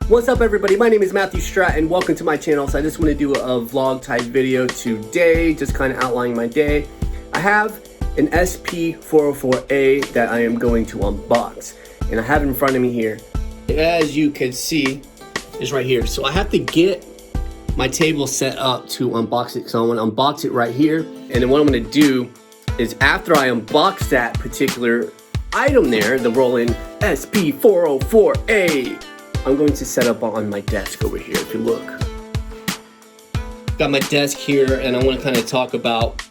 What's up everybody, my name is Matthew Stratt and welcome to my channel. So I just want to do a vlog type video today, just kind of outlining my day. I have an SP404A that I am going to unbox and I have it in front of me here. As you can see, it's right here. So I have to get my table set up to unbox it. So I'm going to unbox it right here, and then what I'm going to do is after I unbox that particular item there, the Roland SP404A, I'm going to set up on my desk over here. If you look, got my desk here, and I want to kind of talk about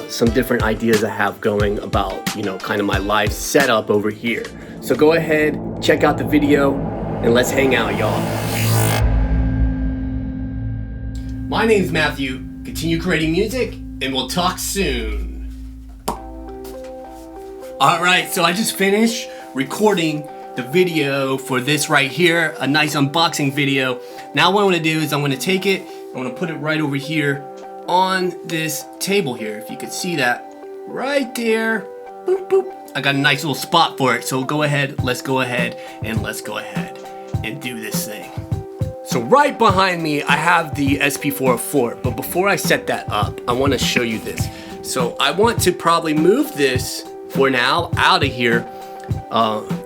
some different ideas I have going about, you know, kind of my live setup over here. So go ahead, check out the video, and let's hang out, y'all. My name's Matthew. Continue creating music, and we'll talk soon. All right, so I just finished recording the video for this right here, a nice unboxing video. Now what I want to do is I'm going to take it, I want to put it right over here on this table here. If you could see that right there, boop, boop. I got a nice little spot for it. So go ahead, let's go ahead and do this thing. So right behind me, I have the SP404, but before I set that up, I want to show you this. So I want to probably move this for now out of here,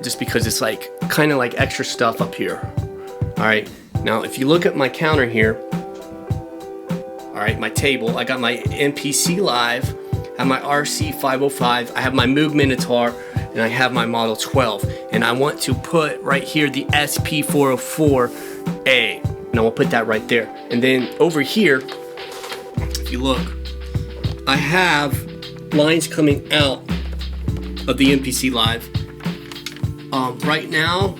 just because it's like kind of like extra stuff up here. All right, now if you look at my counter here, all right, my table, I got my MPC Live, I have my RC505, I have my Moog Minotaur, and I have my Model 12, and I want to put right here the SP404A, and I will put that right there. And then over here, if you look, I have lines coming out of the MPC Live. Right now,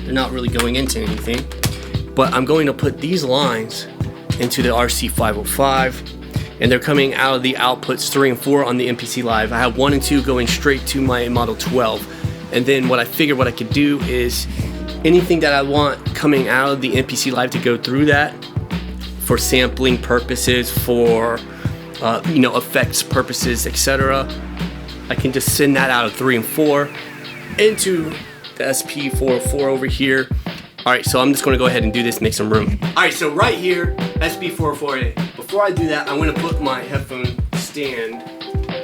they're not really going into anything, but I'm going to put these lines into the RC505, and they're coming out of the outputs 3 and 4 on the MPC Live. I have 1 and 2 going straight to my Model 12, and then what I figured what I could do is anything that I want coming out of the MPC Live to go through that for sampling purposes, for you know, effects purposes, etc. I can just send that out of 3 and 4 into the SP404 over here. All right, so I'm just gonna go ahead and do this, make some room. All right, so right here, SP404A. Before I do that, I'm gonna put my headphone stand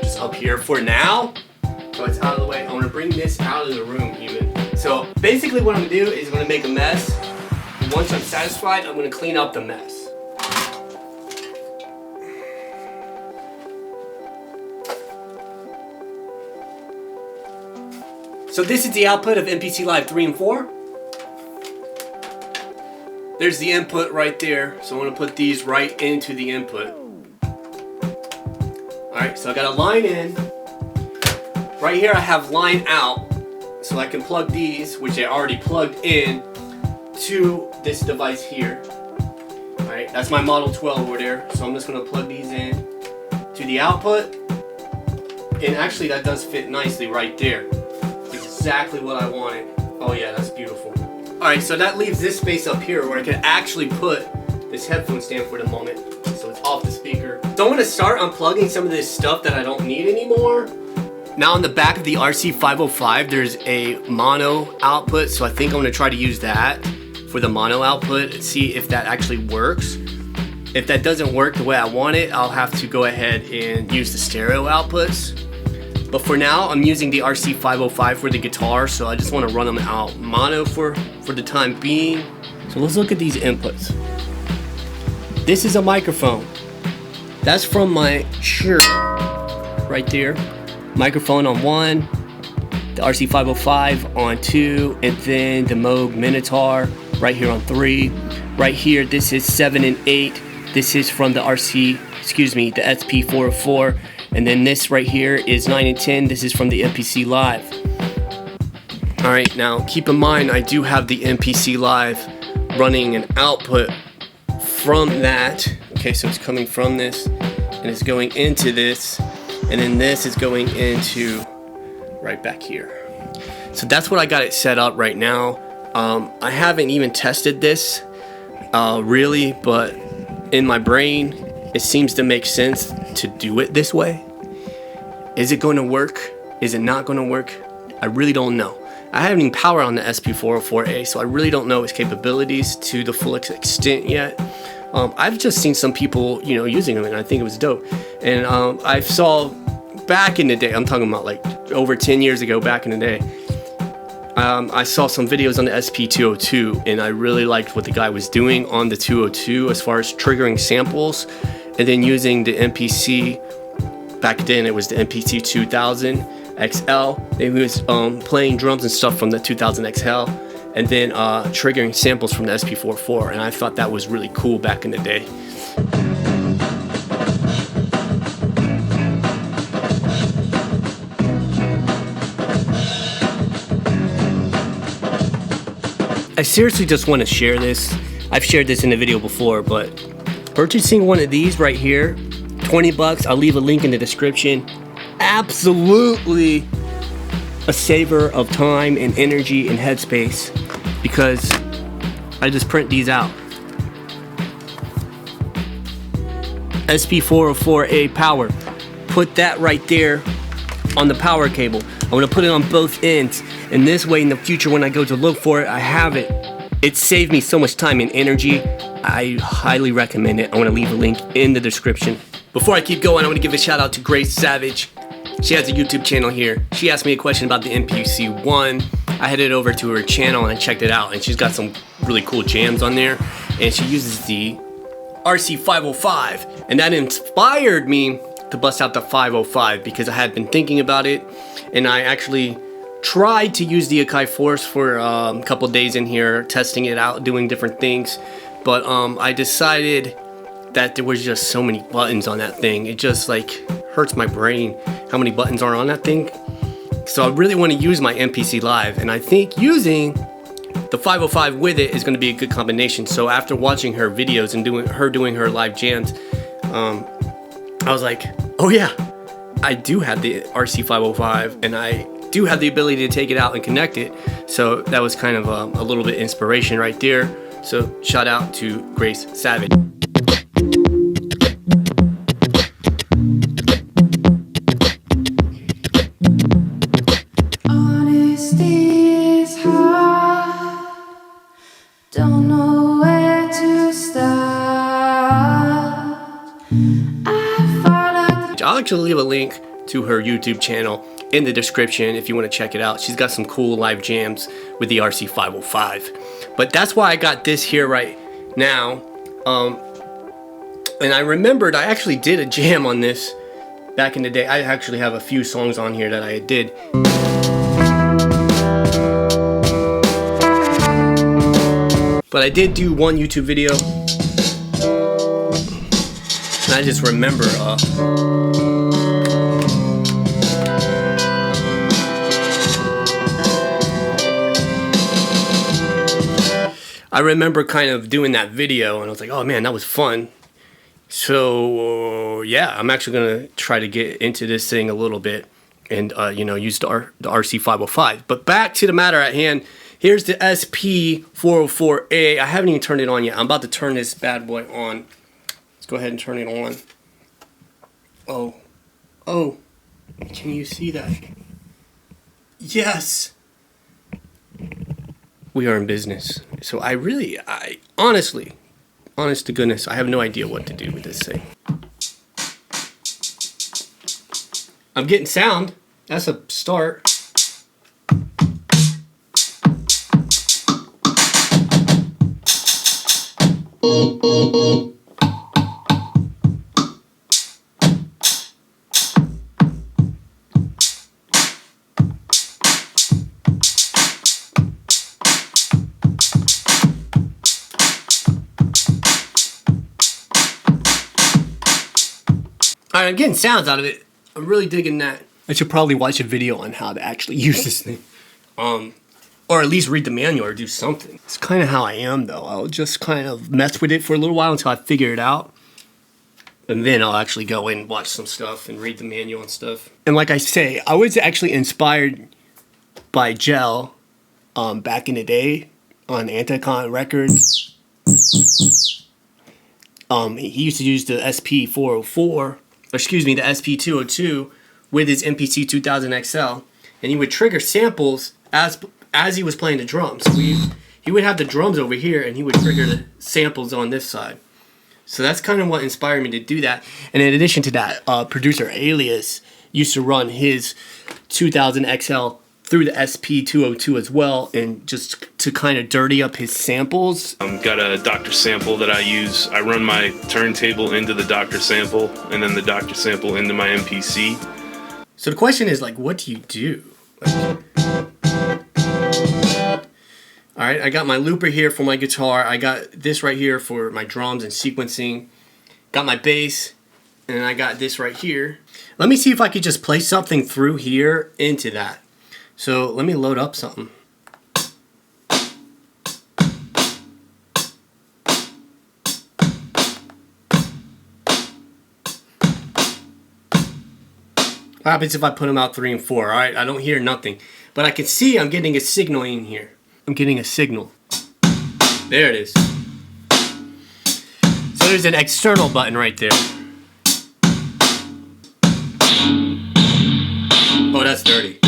just up here for now, so it's out of the way. I wanna bring this out of the room even. So basically what I'm gonna do is I'm gonna make a mess. And once I'm satisfied, I'm gonna clean up the mess. So this is the output of MPC Live 3 and 4. There's the input right there. So I'm gonna put these right into the input. All right, so I got a line in. Right here I have line out. So I can plug these, which I already plugged in, to this device here. All right, that's my Model 12 over there. So I'm just gonna plug these in to the output. And actually that does fit nicely right there. Exactly what I wanted. Oh yeah, that's beautiful. Alright, so that leaves this space up here where I can actually put this headphone stand for the moment. So it's off the speaker. So I'm going to start unplugging some of this stuff that I don't need anymore. Now on the back of the RC505, there's a mono output. So I think I'm going to try to use that for the mono output and see if that actually works. If that doesn't work the way I want it, I'll have to go ahead and use the stereo outputs. But for now, I'm using the RC505 for the guitar, so I just want to run them out mono for the time being. So let's look at these inputs. This is a microphone. That's from my shirt right there. Microphone on 1, the RC505 on 2, and then the Moog Minotaur right here on 3. Right here, this is 7 and 8. This is from the the SP404. And then this right here is 9 and 10. This is from the MPC Live. All right, now keep in mind, I do have the MPC Live running an output from that. Okay, so it's coming from this, and it's going into this, and then this is going into right back here. So that's what I got it set up right now. I haven't even tested this really, but in my brain, it seems to make sense to do it this way. Is it going to work? Is it not going to work? I really don't know. I haven't even powered on the SP404A, so I really don't know its capabilities to the full extent yet. I've just seen some people, you know, using them, and I think it was dope. And I saw back in the day, I'm talking about like over 10 years ago, back in the day, I saw some videos on the SP202, and I really liked what the guy was doing on the 202 as far as triggering samples, and then using the MPC. Back then it was the MPC 2000 XL. He was playing drums and stuff from the 2000 XL, and then triggering samples from the SP44, and I thought that was really cool back in the day. I seriously just want to share this. I've shared this in a video before, but purchasing one of these right here, 20 bucks, I'll leave a link in the description. Absolutely a saver of time and energy and headspace, because I just print these out. SP404A power. Put that right there on the power cable. I'm gonna put it on both ends, and this way in the future when I go to look for it, I have it. It saved me so much time and energy. I highly recommend it. I want to leave a link in the description. Before I keep going, I want to give a shout out to Grace Savage. She has a YouTube channel here. She asked me a question about the MPC-1. I headed over to her channel and I checked it out, and she's got some really cool jams on there, and she uses the RC505, and that inspired me to bust out the 505 because I had been thinking about it, and I actually tried to use the Akai Force for a couple days in here, testing it out, doing different things, but I decided that there was just so many buttons on that thing. It just like hurts my brain how many buttons are on that thing. So I really want to use my MPC Live, and I think using the 505 with it is going to be a good combination. So after watching her videos and doing her live jams, I was like, oh yeah, I do have the RC505, and I do have the ability to take it out and connect it. So that was kind of a little bit inspiration right there. So shout out to Grace Savage. Honesty is hard. Don't know where to start. I'll actually leave a link to her YouTube channel in the description if you want to check it out. She's got some cool live jams with the RC505. But that's why I got this here right now. And I remembered I actually did a jam on this back in the day. I actually have a few songs on here that I did. But I did do one YouTube video, and I just remember kind of doing that video, and I was like, oh man, that was fun. So yeah, I'm actually gonna try to get into this thing a little bit and you know, use the RC505. But back to the matter at hand. Here's the SP404A. I haven't even turned it on yet. I'm about to turn this bad boy on. Let's go ahead and turn it on. Oh, can you see that? Yes. We are in business. So I honestly, honest to goodness, I have no idea what to do with this thing. I'm getting sound. That's a start. Alright, I'm getting sounds out of it. I'm really digging that. I should probably watch a video on how to actually use this thing. Or at least read the manual or do something. It's kind of how I am though. I'll just kind of mess with it for a little while until I figure it out. And then I'll actually go in and watch some stuff and read the manual and stuff. And like I say, I was actually inspired by Gel back in the day on Anticon Records. He used to use the SP404, excuse me, the SP202 with his MPC 2000 XL. And he would trigger samples as as he was playing the drums. He would have the drums over here, and he would trigger the samples on this side. So that's kind of what inspired me to do that. And in addition to that, producer Alias used to run his 2000 XL through the SP202 as well, and just to kind of dirty up his samples. Got a Dr. Sample that I use. I run my turntable into the Dr. Sample, and then the Dr. Sample into my MPC. So the question is, like, what do you do? Alright, I got my looper here for my guitar. I got this right here for my drums and sequencing. Got my bass, and I got this right here. Let me see if I could just play something through here into that. So let me load up something. What happens if I put them out 3 and 4? Alright, I don't hear nothing. But I can see I'm getting a signal in here. I'm getting a signal. There it is. So there's an external button right there. Oh, that's dirty.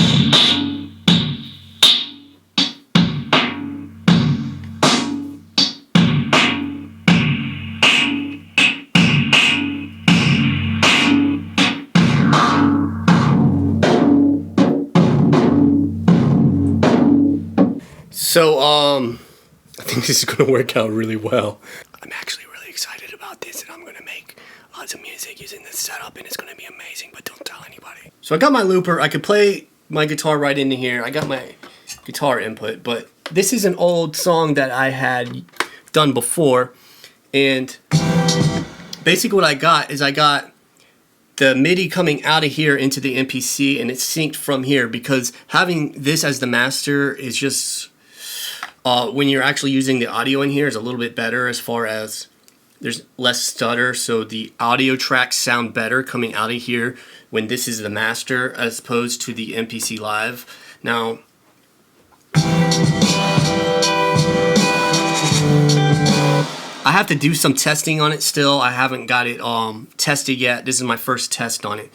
So, I think this is going to work out really well. I'm actually really excited about this, and I'm going to make lots of music using this setup, and it's going to be amazing, but don't tell anybody. So I got my looper. I could play my guitar right into here. I got my guitar input, but this is an old song that I had done before, and basically what I got is I got the MIDI coming out of here into the MPC, and it's synced from here, because having this as the master is just... when you're actually using the audio in here is a little bit better, as far as there's less stutter, so the audio tracks sound better coming out of here when this is the master as opposed to the MPC Live. Now, I have to do some testing on it still. I haven't got it tested yet. This is my first test on it,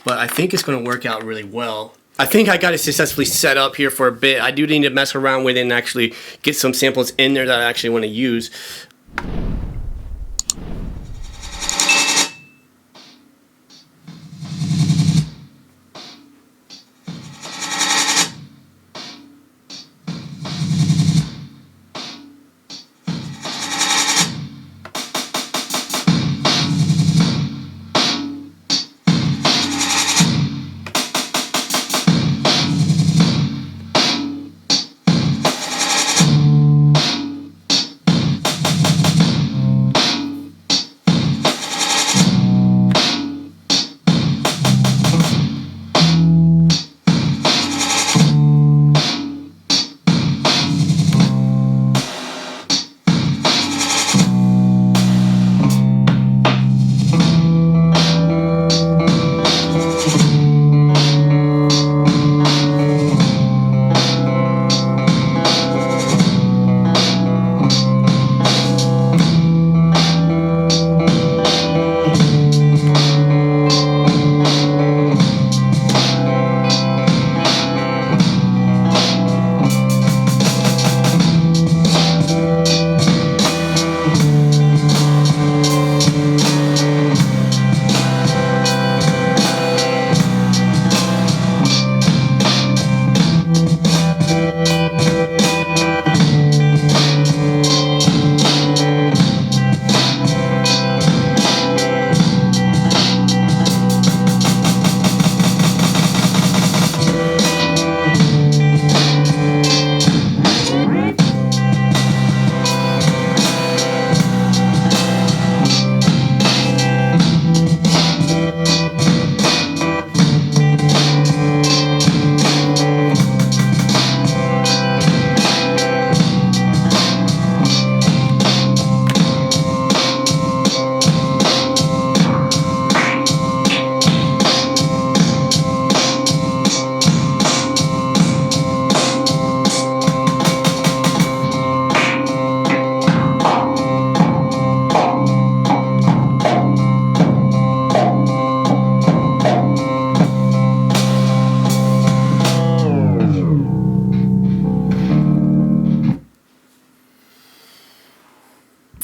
but I think it's going to work out really well. I think I got it successfully set up here for a bit. I do need to mess around with it and actually get some samples in there that I actually want to use.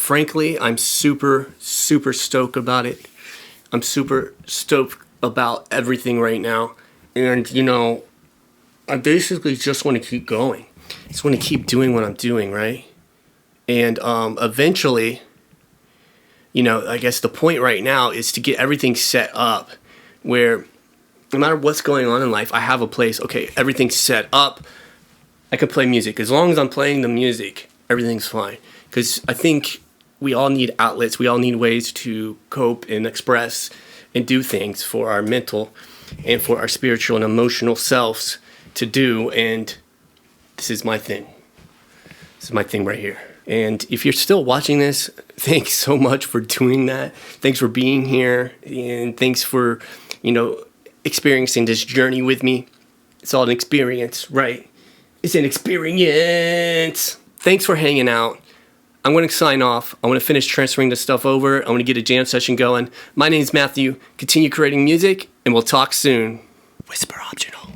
frankly, I'm super, super stoked about it. I'm super stoked about everything right now. And, you know, I basically just want to keep going. I just want to keep doing what I'm doing, right? And eventually, you know, I guess the point right now is to get everything set up where no matter what's going on in life, I have a place. Okay, everything's set up. I can play music. As long as I'm playing the music, everything's fine. Because I think we all need outlets. We all need ways to cope and express and do things for our mental and for our spiritual and emotional selves to do. And this is my thing. This is my thing right here. And if you're still watching this, thanks so much for doing that. Thanks for being here. And thanks for, you know, experiencing this journey with me. It's all an experience, right? It's an experience. Thanks for hanging out. I'm going to sign off. I want to finish transferring this stuff over. I want to get a jam session going. My name's Matthew. Continue creating music, and we'll talk soon. Whisper optional.